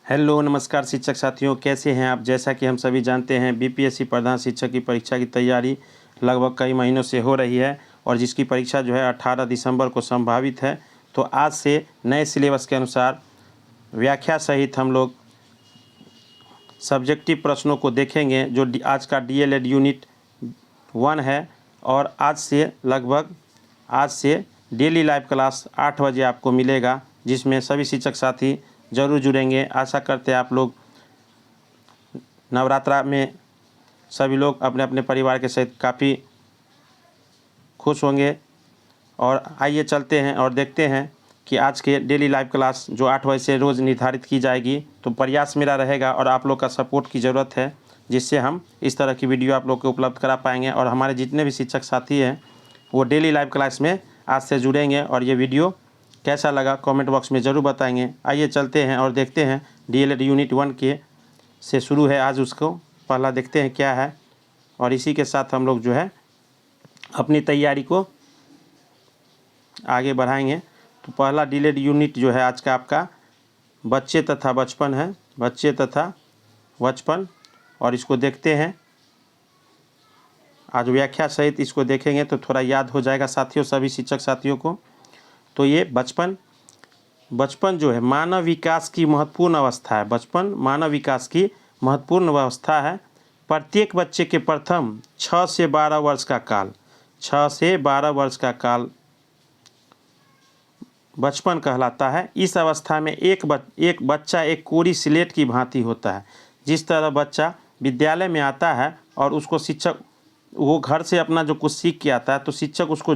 Hello नमस्कार शिक्षक साथियों, कैसे हैं आप। जैसा कि हम सभी जानते हैं बीपीएससी प्रधान शिक्षक की परीक्षा की तैयारी लगभग कई महीनों से हो रही है और जिसकी परीक्षा जो है 18 दिसंबर को संभावित है। तो आज से नए सिलेबस के अनुसार व्याख्या सहित हम लोग सब्जेक्टिव प्रश्नों को देखेंगे जो आज का डीएलएड यूनिट 1 है। और आज से डेली लाइव क्लास 8 बजे आपको मिलेगा, जिसमें सभी शिक्षक साथी ज़रूर जुड़ेंगे। आशा करते हैं आप लोग नवरात्रा में सभी लोग अपने अपने परिवार के साथ काफ़ी खुश होंगे। और आइए चलते हैं और देखते हैं कि आज के डेली लाइव क्लास जो 8 बजे से रोज़ निर्धारित की जाएगी। तो प्रयास मेरा रहेगा और आप लोग का सपोर्ट की ज़रूरत है, जिससे हम इस तरह की वीडियो आप लोग को उपलब्ध करा पाएंगे। और हमारे जितने भी शिक्षक साथी हैं वो डेली लाइव क्लास में आज से जुड़ेंगे। और ये वीडियो कैसा लगा कमेंट बॉक्स में ज़रूर बताएंगे। आइए चलते हैं और देखते हैं डीएलएड यूनिट 1 के से शुरू है आज, उसको पहला देखते हैं क्या है। और इसी के साथ हम लोग जो है अपनी तैयारी को आगे बढ़ाएंगे। तो पहला डीएलएड यूनिट जो है आज का आपका बच्चे तथा बचपन है, बच्चे तथा बचपन। और इसको देखते हैं, आज व्याख्या सहित इसको देखेंगे तो थोड़ा याद हो जाएगा साथियों, सभी शिक्षक साथियों को। तो ये बचपन जो है मानव विकास की महत्वपूर्ण अवस्था है। बचपन मानव विकास की महत्वपूर्ण अवस्था है। प्रत्येक बच्चे के प्रथम 6 से 12 वर्ष का काल, 6 से 12 वर्ष का काल बचपन कहलाता है। इस अवस्था में एक बच्चा एक कोरी स्लेट की भांति होता है। जिस तरह बच्चा विद्यालय में आता है और उसको शिक्षक वो घर से अपना जो कुछ सीख के आता है, तो शिक्षक उसको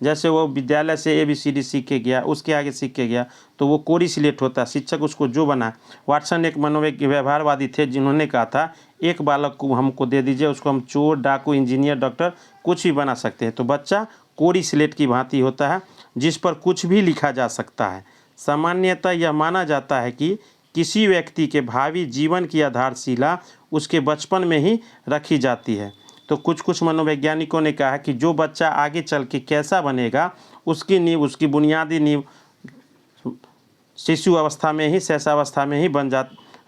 जैसे वो विद्यालय से ABCD सीख के गया, उसके आगे सीख के गया, तो वो कोरी स्लेट होता है। शिक्षक उसको जो बना, वाटसन एक व्यवहारवादी थे जिन्होंने कहा था एक बालक को हमको दे दीजिए, उसको हम चोर, डाकू, इंजीनियर, डॉक्टर कुछ भी बना सकते हैं। तो बच्चा कोरी स्लेट की भांति होता है जिस पर कुछ भी लिखा जा सकता है। सामान्यतः यह माना जाता है कि किसी व्यक्ति के भावी जीवन की आधारशिला उसके बचपन में ही रखी जाती है। तो कुछ मनोवैज्ञानिकों ने कहा कि जो बच्चा आगे चल के कैसा बनेगा उसकी नींव, उसकी बुनियादी नींव शिशु अवस्था में ही, शैशवावस्था में ही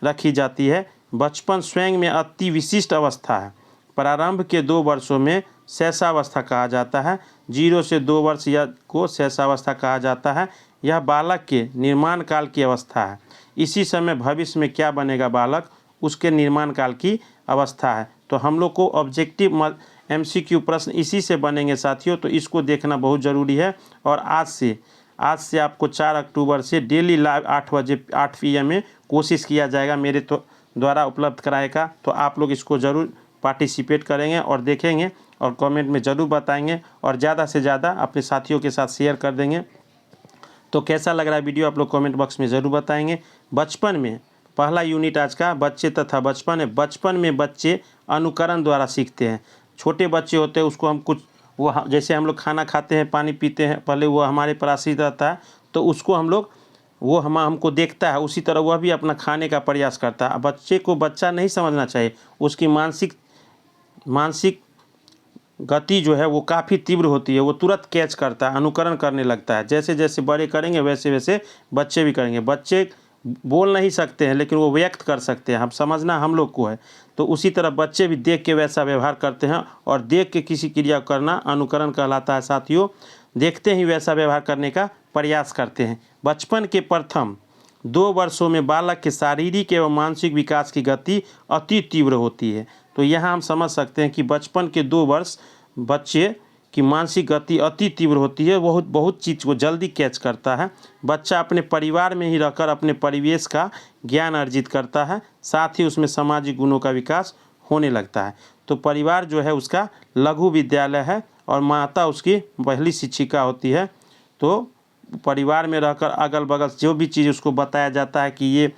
रखी जाती है। बचपन स्वयं में अति विशिष्ट अवस्था है। प्रारंभ के 2 वर्षों में शैशवावस्था कहा जाता है। 0 से 2 वर्ष को शैशवावस्था कहा जाता है। यह बालक के निर्माण काल की अवस्था है। इसी समय भविष्य में क्या बनेगा बालक, उसके निर्माण काल की अवस्था है। तो हम लोग को ऑब्जेक्टिव MCQ प्रश्न इसी से बनेंगे साथियों, तो इसको देखना बहुत ज़रूरी है। और आज से आपको 4 अक्टूबर से डेली लाइव 8 बजे 8 PM में कोशिश किया जाएगा मेरे द्वारा उपलब्ध कराएगा। तो आप लोग इसको ज़रूर पार्टिसिपेट करेंगे और देखेंगे और कमेंट में ज़रूर बताएंगे और ज़्यादा से ज़्यादा अपने साथियों के साथ शेयर कर देंगे। तो कैसा लग रहा है वीडियो आप लोग कमेंट बॉक्स में ज़रूर बताएंगे। बचपन में पहला यूनिट आज का बच्चे तथा बचपन है। बचपन में बच्चे अनुकरण द्वारा सीखते हैं। छोटे बच्चे होते हैं उसको हम कुछ जैसे हम लोग खाना खाते हैं, पानी पीते हैं, पहले वो हमारे पर आश्रित रहता है, तो उसको हमको देखता है, उसी तरह वह भी अपना खाने का प्रयास करता है। बच्चे को बच्चा नहीं समझना चाहिए, उसकी मानसिक गति जो है वो काफ़ी तीव्र होती है। वो तुरंत कैच करता है, अनुकरण करने लगता है। जैसे जैसे बड़े करेंगे वैसे वैसे बच्चे भी करेंगे। बच्चे बोल नहीं सकते हैं लेकिन वो व्यक्त कर सकते हैं, हम समझना हम लोग को है। तो उसी तरह बच्चे भी देख के वैसा व्यवहार करते हैं और देख के किसी क्रिया करना अनुकरण कहलाता है साथियों। देखते ही वैसा व्यवहार करने का प्रयास करते हैं। बचपन के प्रथम 2 वर्षों में बालक के शारीरिक एवं मानसिक विकास की गति अति तीव्र होती है। तो यहाँ हम समझ सकते हैं कि बचपन के 2 वर्ष बच्चे की मानसिक गति अति तीव्र होती है। बहुत चीज़ को जल्दी कैच करता है। बच्चा अपने परिवार में ही रहकर अपने परिवेश का ज्ञान अर्जित करता है, साथ ही उसमें सामाजिक गुणों का विकास होने लगता है। तो परिवार जो है उसका लघु विद्यालय है और माता उसकी पहली शिक्षिका होती है। तो परिवार में रहकर अगल बगल जो भी चीज़ उसको बताया जाता है कि ये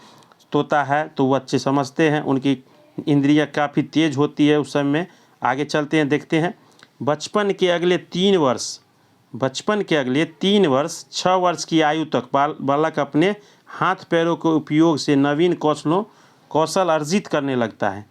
तोता है, तो बच्चे समझते हैं, उनकी इंद्रियां काफ़ी तेज होती है उस समय में। आगे चलते हैं, देखते हैं। बचपन के अगले 3 वर्ष 6 वर्ष की आयु तक बालक अपने हाथ पैरों के उपयोग से नवीन कौशल अर्जित करने लगता है।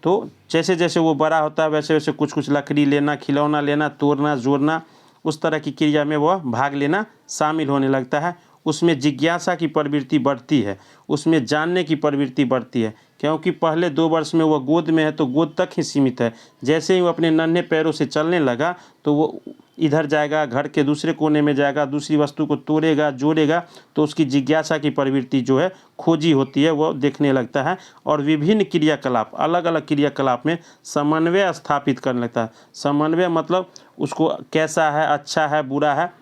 तो जैसे जैसे वो बड़ा होता है वैसे वैसे कुछ लकड़ी लेना, खिलौना लेना, तोड़ना, जोड़ना, उस तरह की क्रिया में वह भाग लेना शामिल होने लगता है। उसमें जिज्ञासा की प्रवृत्ति बढ़ती है, उसमें जानने की प्रवृत्ति बढ़ती है, क्योंकि पहले 2 वर्ष में वह गोद में है तो गोद तक ही सीमित है। जैसे ही वो अपने नन्हे पैरों से चलने लगा तो वो इधर जाएगा, घर के दूसरे कोने में जाएगा, दूसरी वस्तु को तोड़ेगा, जोड़ेगा, तो उसकी जिज्ञासा की प्रवृत्ति जो है खोजी होती है, वो देखने लगता है और विभिन्न क्रियाकलाप, अलग अलग क्रियाकलाप में समन्वय स्थापित करने लगता है। समन्वय मतलब उसको कैसा है, अच्छा है, बुरा है,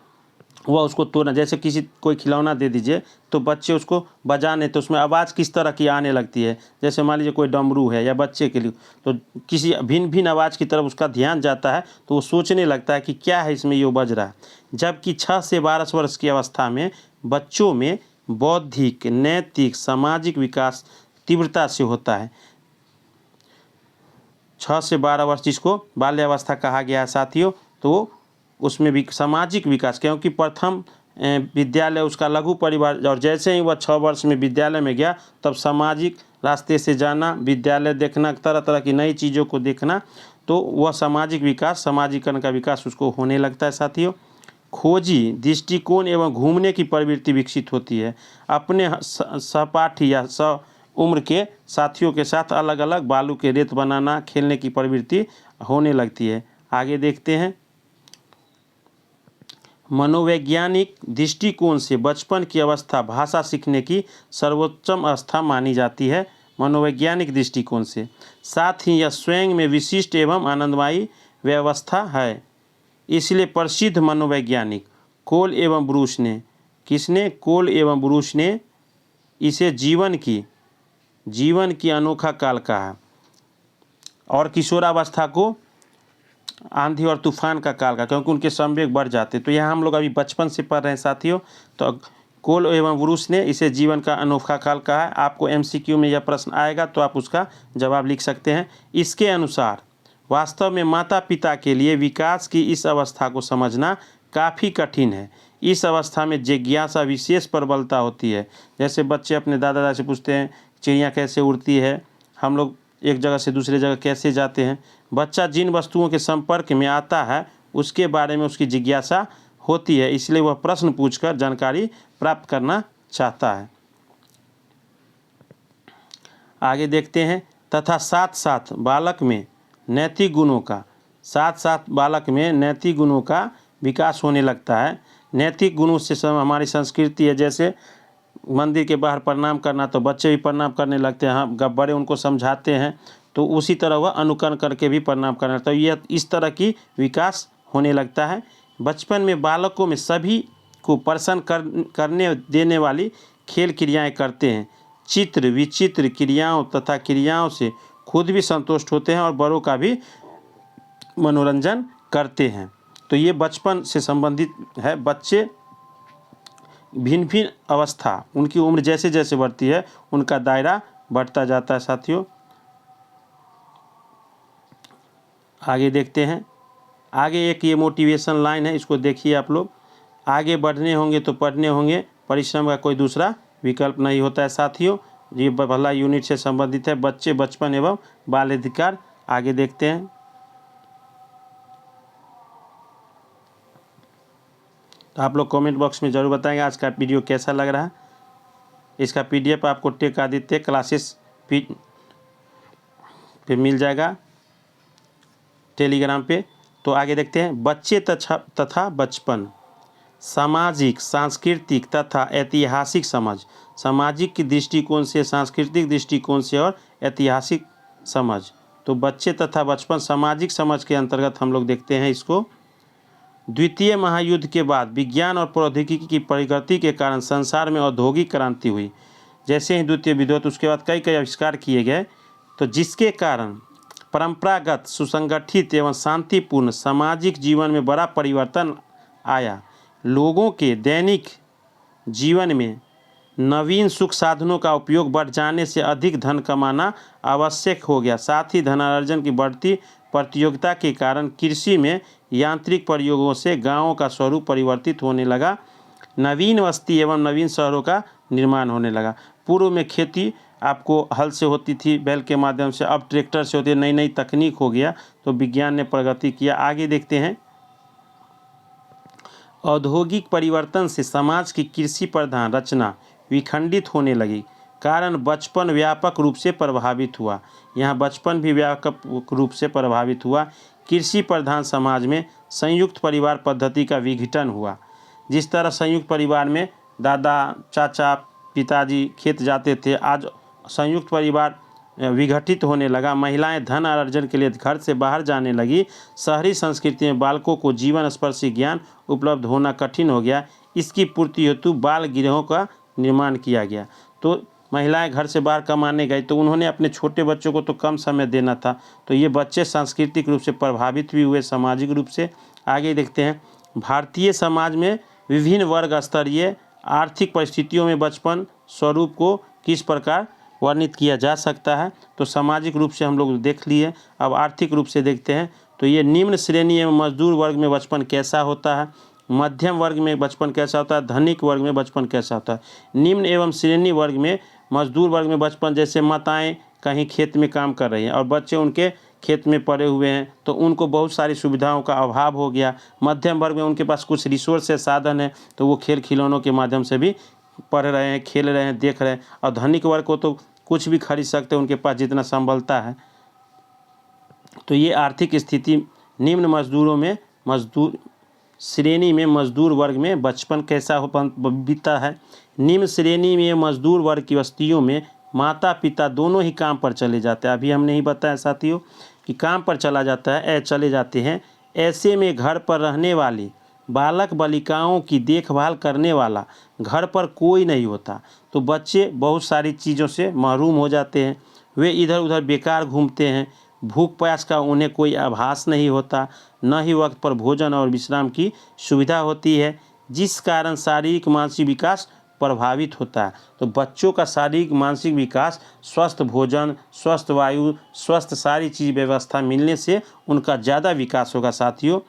वह उसको तोड़ना। जैसे किसी कोई खिलौना दे दीजिए तो बच्चे उसको बजाने, तो उसमें आवाज़ किस तरह की आने लगती है। जैसे मान लीजिए कोई डमरू है या बच्चे के लिए, तो किसी भिन्न भिन्न आवाज़ की तरफ उसका ध्यान जाता है, तो वो सोचने लगता है कि क्या है इसमें ये बज रहा है। जबकि 6 से 12 वर्ष की अवस्था में बच्चों में बौद्धिक, नैतिक, सामाजिक विकास तीव्रता से होता है। 6 से 12 वर्ष जिसको बाल्यावस्था कहा गया है साथियों, तो उसमें भी सामाजिक विकास, क्योंकि प्रथम विद्यालय उसका लघु परिवार, और जैसे ही वह 6 वर्ष में विद्यालय में गया तब सामाजिक रास्ते से जाना, विद्यालय देखना, तरह तरह की नई चीज़ों को देखना, तो वह सामाजिक विकास, समाजीकरण का विकास उसको होने लगता है साथियों। खोजी, दृष्टिकोण एवं घूमने की प्रवृत्ति विकसित होती है। अपने सहपाठी या सह उम्र के साथियों के साथ अलग अलग बालू के रेत बनाना, खेलने की प्रवृत्ति होने लगती है। आगे देखते हैं। मनोवैज्ञानिक दृष्टिकोण से बचपन की अवस्था भाषा सीखने की सर्वोच्चम अवस्था मानी जाती है। मनोवैज्ञानिक दृष्टिकोण से, साथ ही यह स्वयं में विशिष्ट एवं आनंदमयी व्यवस्था है। इसलिए प्रसिद्ध मनोवैज्ञानिक कोल एवं ब्रूस ने, किसने? कोल एवं ब्रूस ने इसे जीवन की अनोखा काल कहा और किशोरावस्था को आंधी और तूफान का काल का, क्योंकि उनके संवेग बढ़ जाते। तो यहाँ हम लोग अभी बचपन से पढ़ रहे हैं साथियों। तो कोल एवं ब्रूस ने इसे जीवन का अनोखा काल कहा है। आपको MCQ में यह प्रश्न आएगा तो आप उसका जवाब लिख सकते हैं। इसके अनुसार वास्तव में माता पिता के लिए विकास की इस अवस्था को समझना काफ़ी कठिन है। इस अवस्था में जिज्ञासा विशेष प्रबलता होती है। जैसे बच्चे अपने दादा दादी से पूछते हैं चिड़िया कैसे उड़ती है, हम लोग एक जगह से दूसरे जगह कैसे जाते हैं। बच्चा जिन वस्तुओं के संपर्क में आता है उसके बारे में उसकी जिज्ञासा होती है, इसलिए वह प्रश्न पूछकर जानकारी प्राप्त करना चाहता है। आगे देखते हैं। तथा साथ साथ बालक में नैतिक गुणों का विकास होने लगता है। नैतिक गुणों से हमारी संस्कृति है, जैसे मंदिर के बाहर प्रणाम करना, तो बच्चे भी प्रणाम करने लगते हैं। हम बड़े उनको समझाते हैं तो उसी तरह वह अनुकरण करके भी प्रणाम करना, तो यह इस तरह की विकास होने लगता है। बचपन में बालकों में सभी को प्रसन्न करने देने वाली खेल क्रियाएं करते हैं। चित्र विचित्र क्रियाओं तथा क्रियाओं से खुद भी संतुष्ट होते हैं और बड़ों का भी मनोरंजन करते हैं। तो ये बचपन से संबंधित है। बच्चे भिन्न भिन्न अवस्था, उनकी उम्र जैसे जैसे बढ़ती है उनका दायरा बढ़ता जाता है साथियों। आगे देखते हैं। आगे एक ये मोटिवेशन लाइन है, इसको देखिए आप लोग। आगे बढ़ने होंगे तो पढ़ने होंगे, परिश्रम का कोई दूसरा विकल्प नहीं होता है साथियों। ये पहला यूनिट से संबंधित है, बच्चे, बचपन एवं बाल अधिकार। आगे देखते हैं। तो आप लोग कमेंट बॉक्स में ज़रूर बताएंगे आज का वीडियो कैसा लग रहा है। इसका PDF आपको टेक आदित्य क्लासेस पे मिल जाएगा टेलीग्राम पे। तो आगे देखते हैं। बच्चे तथा बचपन, सामाजिक, सांस्कृतिक तथा ऐतिहासिक समझ। सामाजिक की दृष्टिकोण से, सांस्कृतिक दृष्टिकोण से और ऐतिहासिक समझ। तो बच्चे तथा बचपन सामाजिक समझ के अंतर्गत हम लोग देखते हैं इसको। द्वितीय महायुद्ध के बाद विज्ञान और प्रौद्योगिकी की प्रगति के कारण संसार में औद्योगिक क्रांति हुई। जैसे ही द्वितीय विश्व युद्ध, उसके बाद कई आविष्कार किए गए, तो जिसके कारण परंपरागत, सुसंगठित एवं शांतिपूर्ण सामाजिक जीवन में बड़ा परिवर्तन आया। लोगों के दैनिक जीवन में नवीन सुख साधनों का उपयोग बढ़ जाने से अधिक धन कमाना आवश्यक हो गया। साथ ही धनार्जन की बढ़ती प्रतियोगिता के कारण कृषि में यांत्रिक प्रयोगों से गांवों का स्वरूप परिवर्तित होने लगा। नवीन बस्ती एवं नवीन शहरों का निर्माण होने लगा। पूर्व में खेती आपको हल से होती थी, बैल के माध्यम से, अब ट्रैक्टर से होती है। नई नई तकनीक हो गया, तो विज्ञान ने प्रगति किया। आगे देखते हैं। औद्योगिक परिवर्तन से समाज की कृषि प्रधान रचना विखंडित होने लगी, कारण बचपन व्यापक रूप से प्रभावित हुआ। यहाँ बचपन भी व्यापक रूप से प्रभावित हुआ। कृषि प्रधान समाज में संयुक्त परिवार पद्धति का विघटन हुआ। जिस तरह संयुक्त परिवार में दादा, चाचा, पिताजी खेत जाते थे, आज संयुक्त परिवार विघटित होने लगा। महिलाएं धन अर्जन के लिए घर से बाहर जाने लगी। शहरी संस्कृति में बालकों को जीवन स्पर्शी ज्ञान उपलब्ध होना कठिन हो गया। इसकी पूर्ति हेतु बाल गृहों का निर्माण किया गया। तो महिलाएं घर से बाहर कमाने गई तो उन्होंने अपने छोटे बच्चों को तो कम समय देना था, तो ये बच्चे सांस्कृतिक रूप से प्रभावित भी हुए, सामाजिक रूप से। आगे देखते हैं, भारतीय समाज में विभिन्न वर्ग स्तरीय आर्थिक परिस्थितियों में बचपन स्वरूप को किस प्रकार वर्णित किया जा सकता है। तो सामाजिक रूप से हम लोग देख लिए, अब आर्थिक रूप से देखते हैं। तो ये निम्न श्रेणी एवं मजदूर वर्ग में बचपन कैसा होता है, मध्यम वर्ग में बचपन कैसा होता है, धनिक वर्ग में बचपन कैसा होता है। निम्न एवं श्रेणी वर्ग में, मजदूर वर्ग में बचपन, जैसे माताएं कहीं खेत में काम कर रही हैं और बच्चे उनके खेत में पड़े हुए हैं, तो उनको बहुत सारी सुविधाओं का अभाव हो गया। मध्यम वर्ग में उनके पास कुछ रिसोर्स है, साधन है, तो वो खेल खिलौनों के माध्यम से भी पढ़ रहे हैं, खेल रहे हैं, देख रहे हैं। और धनिक वर्ग को तो कुछ भी खरीद सकते हैं, उनके पास जितना संबलता है। तो ये आर्थिक स्थिति निम्न मजदूरों में, मजदूर श्रेणी में मजदूर वर्ग में बचपन कैसा बीता है। निम्न श्रेणी में मजदूर वर्ग की बस्तियों में माता पिता दोनों ही काम पर चले जाते हैं। अभी हमने ही बताया साथियों कि काम पर चले जाते हैं। ऐसे में घर पर रहने वाली बालक बालिकाओं की देखभाल करने वाला घर पर कोई नहीं होता, तो बच्चे बहुत सारी चीज़ों से महरूम हो जाते हैं। वे इधर उधर बेकार घूमते हैं। भूख प्यास का उन्हें कोई आभास नहीं होता, न ही वक्त पर भोजन और विश्राम की सुविधा होती है, जिस कारण शारीरिक मानसिक विकास प्रभावित होता है। तो बच्चों का शारीरिक मानसिक विकास स्वस्थ भोजन, स्वस्थ वायु, स्वस्थ सारी चीज़ व्यवस्था मिलने से उनका ज़्यादा विकास होगा। साथियों,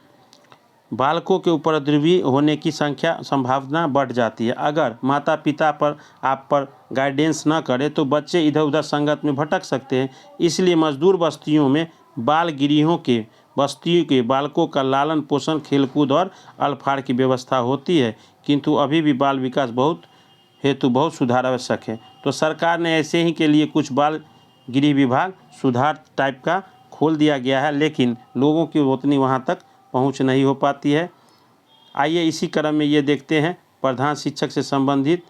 बालकों के उपद्रवी होने की संभावना बढ़ जाती है। अगर माता पिता पर आप पर गाइडेंस न करे तो बच्चे इधर उधर संगत में भटक सकते हैं। इसलिए मजदूर बस्तियों में बाल गृहों के बस्तियों के बालकों का लालन पोषण, खेलकूद और अल्पाहार की व्यवस्था होती है, किंतु अभी भी बाल विकास हेतु बहुत सुधार आवश्यक है। तो सरकार ने ऐसे ही के लिए कुछ बाल गृह विभाग सुधार टाइप का खोल दिया गया है, लेकिन लोगों की उतनी वहाँ तक पहुँच नहीं हो पाती है। आइए इसी क्रम में ये देखते हैं, प्रधान शिक्षक से संबंधित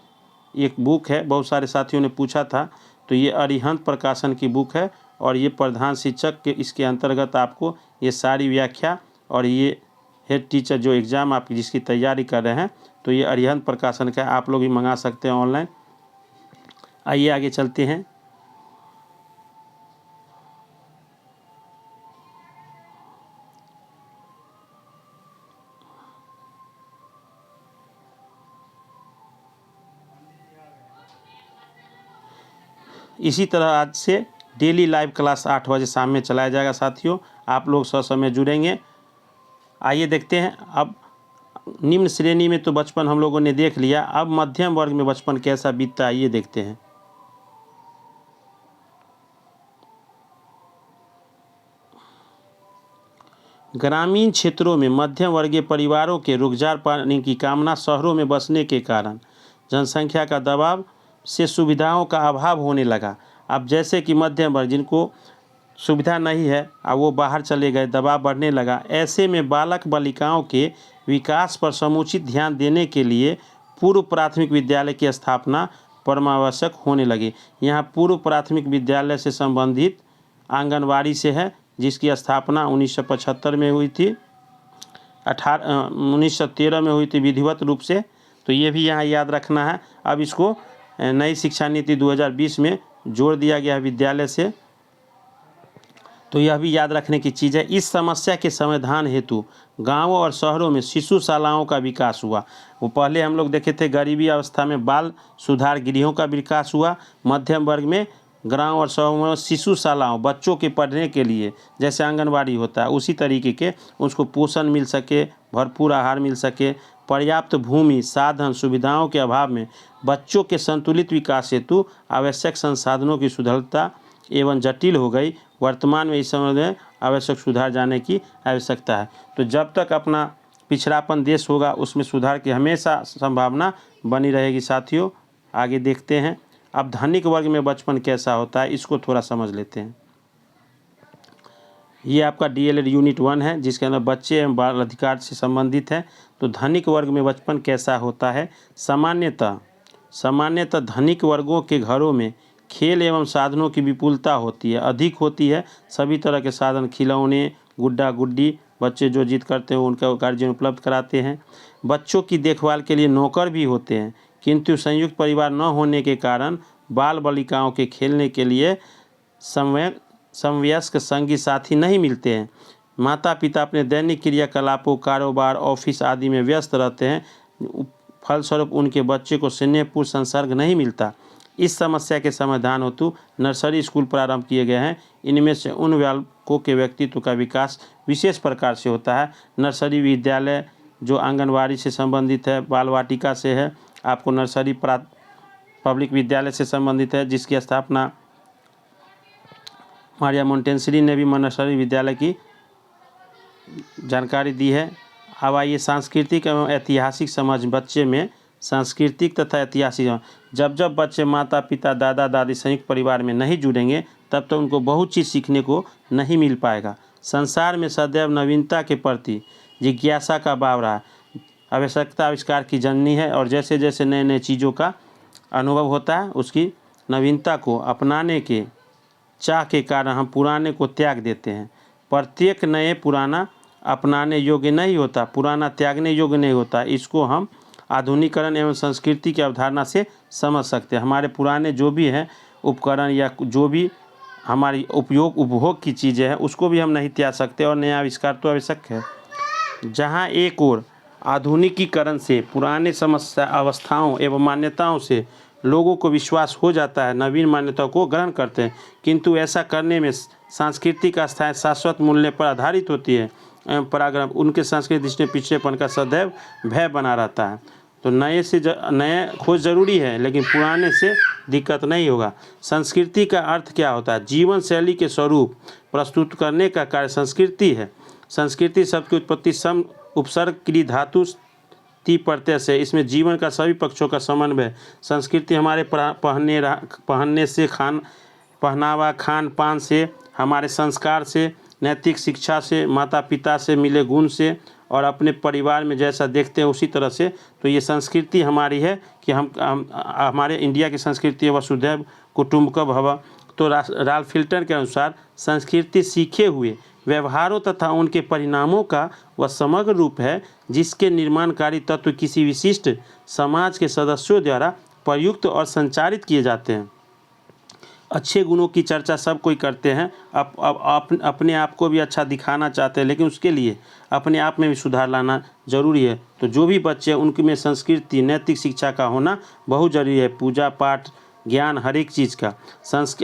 एक बुक है, बहुत सारे साथियों ने पूछा था। तो ये अरिहंत प्रकाशन की बुक है और ये प्रधान शिक्षक के इसके अंतर्गत आपको ये सारी व्याख्या, और ये हेड टीचर जो एग्ज़ाम आप जिसकी तैयारी कर रहे हैं, तो ये अरिहंत प्रकाशन का आप लोग भी मंगा सकते हैं ऑनलाइन। आइए आगे चलते हैं। इसी तरह आज से डेली लाइव क्लास 8 बजे शाम में चलाया जाएगा साथियों, आप लोग ससमय जुड़ेंगे। आइए देखते हैं, अब निम्न श्रेणी में तो बचपन हम लोगों ने देख लिया, अब मध्यम वर्ग में बचपन कैसा बीतता है ये देखते हैं। ग्रामीण क्षेत्रों में मध्यम वर्गीय परिवारों के रुखजार पाने की कामना शहरों में बसने के कारण जनसंख्या का दबाव से सुविधाओं का अभाव होने लगा। अब जैसे कि मध्यम वर्ग जिनको सुविधा नहीं है, अब वो बाहर चले गए, दबाव बढ़ने लगा। ऐसे में बालक बालिकाओं के विकास पर समुचित ध्यान देने के लिए पूर्व प्राथमिक विद्यालय की स्थापना परमावश्यक होने लगी। यहाँ पूर्व प्राथमिक विद्यालय से संबंधित आंगनवाड़ी से है, जिसकी स्थापना 1975 में हुई थी, 1913 में हुई थी विधिवत रूप से। तो ये भी यहाँ याद रखना है। अब इसको नई शिक्षा नीति 2020 में जोड़ दिया गया है विद्यालय से, तो यह भी याद रखने की चीज़ है। इस समस्या के समाधान हेतु गांवों और शहरों में शिशुशालाओं का विकास हुआ। वो पहले हम लोग देखे थे गरीबी अवस्था में बाल सुधार गृहों का विकास हुआ। मध्यम वर्ग में गाँव और शहरों में शिशुशालाओं, बच्चों के पढ़ने के लिए जैसे आंगनबाड़ी होता है उसी तरीके के उसको पोषण मिल सके, भरपूर आहार मिल सके। पर्याप्त भूमि, साधन, सुविधाओं के अभाव में बच्चों के संतुलित विकास हेतु आवश्यक संसाधनों की सुलभता एवं जटिल हो गई। वर्तमान में इस समय में आवश्यक सुधार जाने की आवश्यकता है। तो जब तक अपना पिछड़ापन देश होगा उसमें सुधार की हमेशा संभावना बनी रहेगी। साथियों आगे देखते हैं। अब धनिक वर्ग में बचपन कैसा होता है इसको थोड़ा समझ लेते हैं। ये आपका DLED यूनिट 1 है जिसके अंदर बच्चे एवं बाल अधिकार से संबंधित है। तो धनिक वर्ग में बचपन कैसा होता है। सामान्यतः धनिक वर्गों के घरों में खेल एवं साधनों की विपुलता होती है, अधिक होती है। सभी तरह के साधन, खिलौने, गुड्डा गुड्डी, बच्चे जो जिद करते हैं उनका गार्जियन उपलब्ध कराते हैं। बच्चों की देखभाल के लिए नौकर भी होते हैं, किंतु संयुक्त परिवार न होने के कारण बाल बालिकाओं के खेलने के लिए समवयस्क संगी साथी नहीं मिलते हैं। माता पिता अपने दैनिक क्रियाकलापों, कारोबार, ऑफिस आदि में व्यस्त रहते हैं। फलस्वरूप उनके बच्चे को स्नेहपूर्ण संसर्ग नहीं मिलता। इस समस्या के समाधान हेतु नर्सरी स्कूल प्रारंभ किए गए हैं। इनमें से उन बालकों के व्यक्तित्व का विकास विशेष प्रकार से होता है। नर्सरी विद्यालय जो आंगनवाड़ी से संबंधित है, बाल वाटिका से है, आपको नर्सरी पब्लिक विद्यालय से संबंधित है, जिसकी स्थापना मारिया मोंटेसरी ने भी नर्सरी विद्यालय की जानकारी दी है। अब आइए सांस्कृतिक एवं ऐतिहासिक समझ। बच्चे में सांस्कृतिक तथा ऐतिहासिक, जब बच्चे माता पिता दादा दादी संयुक्त परिवार में नहीं जुड़ेंगे तब तो उनको बहुत चीज़ सीखने को नहीं मिल पाएगा। संसार में सदैव नवीनता के प्रति जिज्ञासा का भाव रहा है। आवश्यकता आविष्कार की जननी है और जैसे जैसे नए नए चीज़ों का अनुभव होता है उसकी नवीनता को अपनाने के चाह के कारण हम पुराने को त्याग देते हैं। प्रत्येक नए पुराना अपनाने योग्य नहीं होता, पुराना त्यागने योग्य नहीं होता। इसको हम आधुनिकीकरण एवं संस्कृति की अवधारणा से समझ सकते हैं। हमारे पुराने जो भी हैं उपकरण या जो भी हमारी उपभोग की चीज़ें हैं उसको भी हम नहीं त्याग सकते और नया आविष्कार तो आवश्यक है। जहाँ एक ओर आधुनिकीकरण से पुराने समस्या अवस्थाओं एवं मान्यताओं से लोगों को विश्वास हो जाता है, नवीन मान्यताओं को ग्रहण करते हैं, किंतु ऐसा करने में सांस्कृतिक आस्थाएं शाश्वत मूल्य पर आधारित होती है एवं पराक्रम उनके सांस्कृतिक दृष्टि में पिछड़ेपन का सदैव भय बना रहता है। तो नए खोज जरूरी है लेकिन पुराने से दिक्कत नहीं होगा। संस्कृति का अर्थ क्या होता है। जीवन शैली के स्वरूप प्रस्तुत करने का कार्य संस्कृति है। संस्कृति शब्द की उत्पत्ति सम उपसर्ग क्रिय धातु ती प्रत्यय से, इसमें जीवन का सभी पक्षों का समन्वय। संस्कृति हमारे पहनने से, पहनावा, खान पान से, हमारे संस्कार से, नैतिक शिक्षा से, माता पिता से मिले गुण से और अपने परिवार में जैसा देखते हैं उसी तरह से। तो ये संस्कृति हमारी है कि हम हमारे इंडिया की संस्कृति है वसुधैव कुटुम्बकम भव। तो राल्फ हिल्टन के अनुसार संस्कृति सीखे हुए व्यवहारों तथा उनके परिणामों का वह समग्र रूप है जिसके निर्माणकारी तत्व किसी विशिष्ट समाज के सदस्यों द्वारा प्रयुक्त और संचारित किए जाते हैं। अच्छे गुणों की चर्चा सब कोई करते हैं, अपने आप को भी अच्छा दिखाना चाहते हैं, लेकिन उसके लिए अपने आप में भी सुधार लाना जरूरी है। तो जो भी बच्चे उनके में संस्कृति नैतिक शिक्षा का होना बहुत जरूरी है। पूजा पाठ ज्ञान हर एक चीज़ का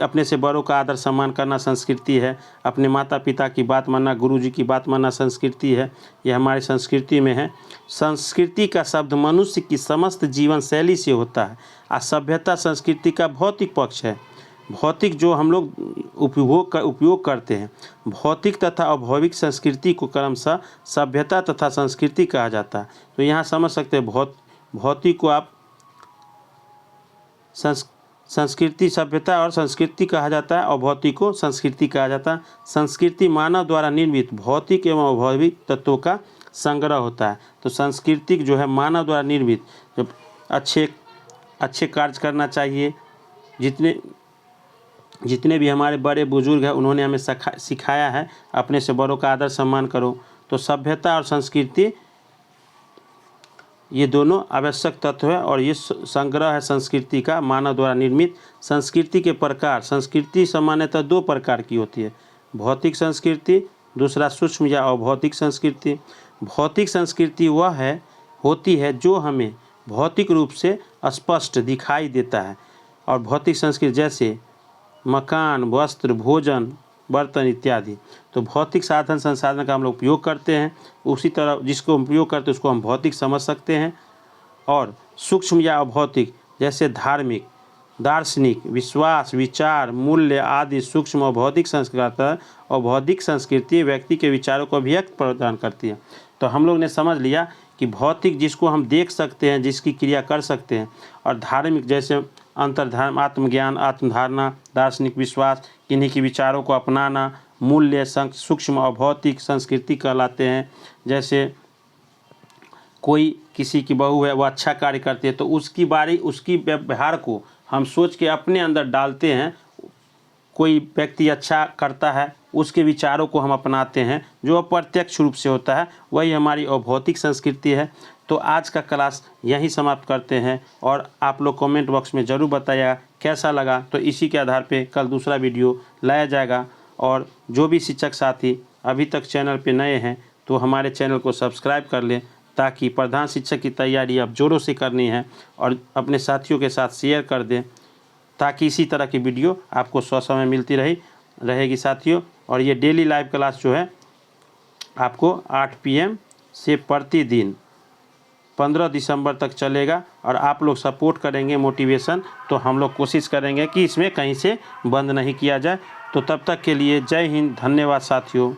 अपने से बड़ों का आदर सम्मान करना संस्कृति है। अपने माता पिता की बात मानना, गुरु जी की बात मानना संस्कृति है। यह हमारी संस्कृति में है। संस्कृति का शब्द मनुष्य की समस्त जीवन शैली से होता है। सभ्यता संस्कृति का भौतिक पक्ष है। भौतिक जो हम लोग उपयोग करते हैं, भौतिक तथा अभौतिक संस्कृति को क्रमशः सभ्यता तथा संस्कृति कहा जाता है। तो यहाँ समझ सकते हैं भौतिक को आप संस्कृति सभ्यता और संस्कृति कहा जाता है और भौतिक को संस्कृति कहा जाता है। संस्कृति मानव द्वारा निर्मित भौतिक एवं अभौतिक तत्वों का संग्रह होता है। तो सांस्कृतिक जो है मानव द्वारा निर्मित, जब अच्छे कार्य करना चाहिए। जितने भी हमारे बड़े बुजुर्ग हैं उन्होंने हमें सिखाया है अपने से बड़ों का आदर सम्मान करो। तो सभ्यता और संस्कृति ये दोनों आवश्यक तत्व है और ये संग्रह है संस्कृति का मानव द्वारा निर्मित। संस्कृति के प्रकार, संस्कृति सामान्यतः दो प्रकार की होती है, भौतिक संस्कृति, दूसरा सूक्ष्म या अभौतिक संस्कृति। भौतिक संस्कृति वह होती है जो हमें भौतिक रूप से स्पष्ट दिखाई देता है और भौतिक संस्कृति जैसे मकान, वस्त्र, भोजन, बर्तन इत्यादि। तो भौतिक साधन संसाधन का हम लोग उपयोग करते हैं, उसी तरह जिसको हम उपयोग करते हैं उसको हम भौतिक समझ सकते हैं। और सूक्ष्म या अभौतिक जैसे धार्मिक, दार्शनिक, विश्वास, विचार, मूल्य आदि सूक्ष्म और भौतिक संस्कृति और भौतिक संस्कृति व्यक्ति के विचारों को अभिव्यक्त प्रदान करती है। तो हम लोग ने समझ लिया कि भौतिक जिसको हम देख सकते हैं, जिसकी क्रिया कर सकते हैं, और धार्मिक जैसे अंतर्धर्म, आत्मज्ञान, आत्मधारणा, दार्शनिक विश्वास, किन्हीं के विचारों को अपनाना, मूल्य, सूक्ष्म और भौतिक संस्कृति कहलाते हैं। जैसे कोई किसी की बहू है, वह अच्छा कार्य करती है तो उसकी व्यवहार को हम सोच के अपने अंदर डालते हैं। कोई व्यक्ति अच्छा करता है, उसके विचारों को हम अपनाते हैं, जो अप्रत्यक्ष रूप से होता है, वही हमारी अभौतिक संस्कृति है। तो आज का क्लास यहीं समाप्त करते हैं और आप लोग कमेंट बॉक्स में ज़रूर बताइएगा कैसा लगा। तो इसी के आधार पे कल दूसरा वीडियो लाया जाएगा। और जो भी शिक्षक साथी अभी तक चैनल पे नए हैं तो हमारे चैनल को सब्सक्राइब कर लें, ताकि प्रधान शिक्षक की तैयारी अब जोरों से करनी है, और अपने साथियों के साथ शेयर कर दें, ताकि इसी तरह की वीडियो आपको समय मिलती रहेगी साथियों। और ये डेली लाइव क्लास जो है आपको 8 PM से प्रतिदिन 15 दिसंबर तक चलेगा। और आप लोग सपोर्ट करेंगे, मोटिवेशन, तो हम लोग कोशिश करेंगे कि इसमें कहीं से बंद नहीं किया जाए। तो तब तक के लिए जय हिंद, धन्यवाद साथियों।